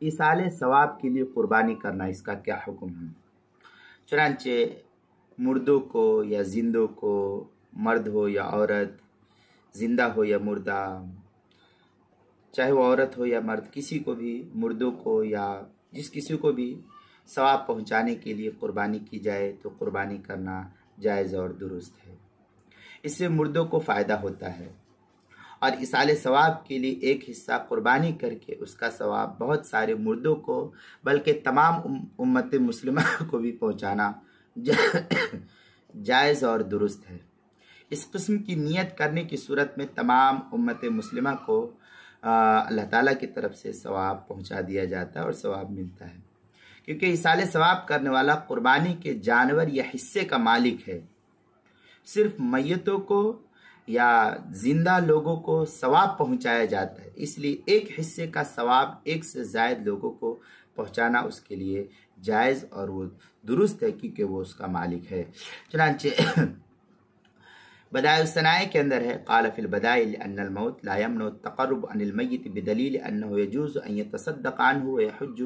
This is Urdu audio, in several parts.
ایصال ثواب کے لیے قربانی کرنا اس کا کیا حکم ہے؟ چنانچہ مردوں کو یا زندوں کو، مرد ہو یا عورت، زندہ ہو یا مردہ، چاہے وہ عورت ہو یا مرد، کسی کو بھی، مردوں کو یا جس کسی کو بھی ثواب پہنچانے کے لیے قربانی کی جائے تو قربانی کرنا جائز اور درست ہے۔ اس سے مردوں کو فائدہ ہوتا ہے، اور ایصال ثواب کے لیے ایک حصہ قربانی کر کے اس کا ثواب بہت سارے مردوں کو بلکہ تمام امت مسلمہ کو بھی پہنچانا جائز اور درست ہے۔ اس قسم کی نیت کرنے کی صورت میں تمام امت مسلمہ کو اللہ تعالیٰ کی طرف سے ثواب پہنچا دیا جاتا ہے اور ثواب ملتا ہے، کیونکہ ایصال ثواب کرنے والا قربانی کے جانور یا حصے کا مالک ہے۔ صرف میتوں کو یا زندہ لوگوں کو ثواب پہنچایا جاتا ہے، اس لیے ایک حصے کا ثواب ایک سے زائد لوگوں کو پہنچانا اس کے لیے جائز اور وہ درست ہے، کیونکہ وہ اس کا مالک ہے۔ چنانچہ بدائع الصنائع کے اندر ہے، قال فی البدائع لأن الموت لا يمنع التقرب عن الميت بدلیل انه يجوز ان يتصدق عنه ويحج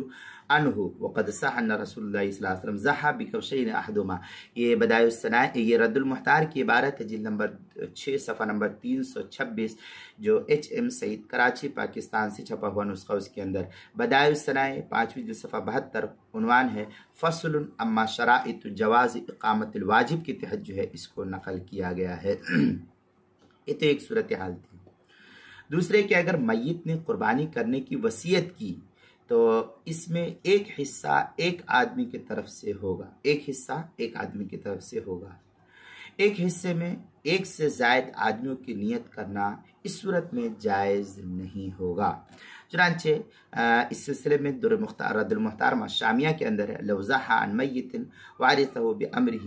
عنه وقد صح ان رسول اللہ صلی اللہ علیہ وسلم ضحى بكبشين احدهما۔ یہ بدائع الصنائع، یہ رد المحتار کی عبارت ہے، جلد نمبر 6 صفحہ نمبر 326، جو ایچ ایم سعید کراچی پاکستان سے چھپا ہوا نسخہ، اس کے اندر بدائع الصنائع 5ویں جلد صفحہ 72، عنوان ہے فصل اما شرائط جواز اقامت الواجب کے تحت جو ہے اس کو نقل کیا گیا ہے۔ یہ تو ایک صورتحال تھی۔ دوسرے کہ اگر میت نے قربانی کرنے کی وصیت کی تو اس میں ایک حصہ ایک آدمی کی طرف سے ہوگا، ایک حصہ ایک آدمی کی طرف سے ہوگا۔ ایک حصے میں ایک سے زائد آدمیوں کی نیت کرنا اس صورت میں جائز نہیں ہوگا۔ چنانچہ اس سلسلے میں رد المحتار الشامیہ کے اندر ہے، لو ضحى عن میت وارثه بأمره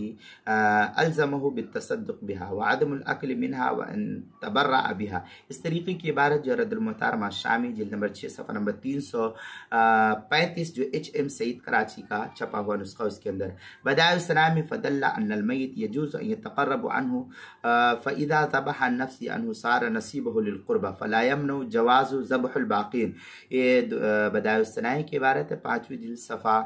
الزمه بالتصدق بها وعدم الاكل منها وان تبرأ بها۔ اس طریقے کی عبارت جو رد المحتار الشامی جلد نمبر 6 صفحہ نمبر 335، جو ایچ ایم سعید کراچی کا چھپا ہوا نسخہ، اس کے اندر بدائع الصنائع میں فدل ان المیت يجوز ان يتقرب عنه فاذا ذبح عن نفسه عنه صار نصيبه للقربى فلا يمنع جواز ذبح الباقين۔ یہ بدائع الصنائع کی عبارت ہے، 5ویں جلد صفحہ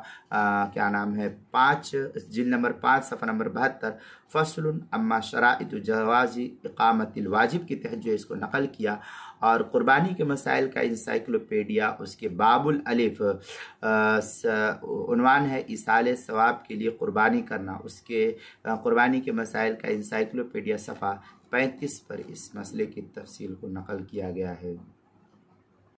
کیا نام ہے 5 جلد نمبر 5 صفحہ نمبر 72، فصل اما شرائط جواز اقامت الواجب کے تحت جو اس کو نقل کیا، اور قربانی کے مسائل کا انسائکلوپیڈیا، اس کے باب الالف، عنوان ہے ایصال ثواب کے لیے قربانی کرنا، اس کے قربانی کے مسائل کا انسائکلوپیڈیا صفحہ 35 پر اس مسئلے کی تفصیل کو نقل کیا گیا ہے۔